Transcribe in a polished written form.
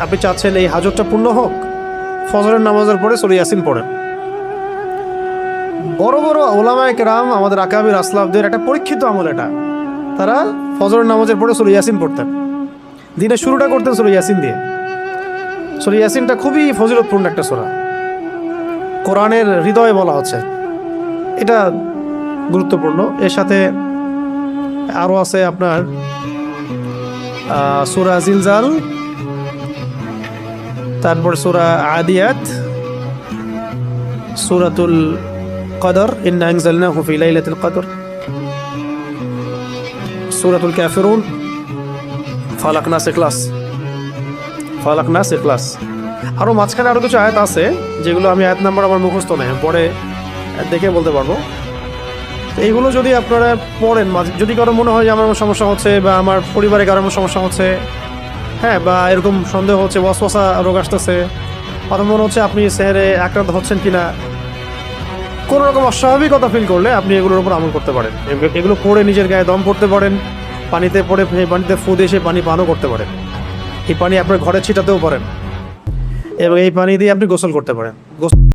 আপনি চাচ্ছেন এই হাজতটা পূর্ণ হোক, ফজরের নামাজের পরে সূরা ইয়াসিন পড়েন। বড় বড় ওলামায়ে কেরাম, আমাদের আকাবির আসলাফদের একটা পরীক্ষিত আমল এটা। তারা ফজরের নামাজের পরে সূরা ইয়াসিন পড়তেন, দিনের শুরুটা করতেন সূরা ইয়াসিন দিয়ে। সূরা ইয়াসিনটা খুবই ফজিলতপূর্ণ একটা সূরা, কোরআনের হৃদয় বলা হচ্ছে, এটা গুরুত্বপূর্ণ। এর সাথে আরও আছে আপনার সূরা জিলজাল, তারপর সূরা আদিয়াত, সূরাতুল কদর, ইন্না আনজালনাহু ফি লাইলাতিল কদর, সূরাতুল কাফিরুন, ফালাক নাস ইখলাস, ফালাক নাস ইখলাস। আরও মাঝখানে আরও কিছু আয়াত আছে যেগুলো আমি আয়াত নাম্বার আমার মুখস্থ নেই, পরে দেখে বলতে পারবো। তো এইগুলো যদি আপনারা পড়েন, যদি কারো মনে হয় যে আমার সমস্যা হচ্ছে বা আমার পরিবারে কারো সমস্যা হচ্ছে, হ্যাঁ, বা এরকম সন্দেহ হচ্ছে, ওয়াসওয়াসা রোগ আসতেছে, অথবা মনে হচ্ছে আপনি সেহরে আক্রান্ত হচ্ছেন কিনা, কোনো রকম অস্বাভাবিকতা ফিল করলে আপনি এগুলোর উপর আমল করতে পারেন। এগুলো পড়ে নিজের গায়ে দম করতে পারেন, পানিতে পড়ে পানিতে ফু দিয়ে সে পানি পানও করতে পারেন, এই পানি আপনার ঘরে ছিটাতেও পারেন, এবং এই পানি দিয়ে আপনি গোসল করতে পারেন।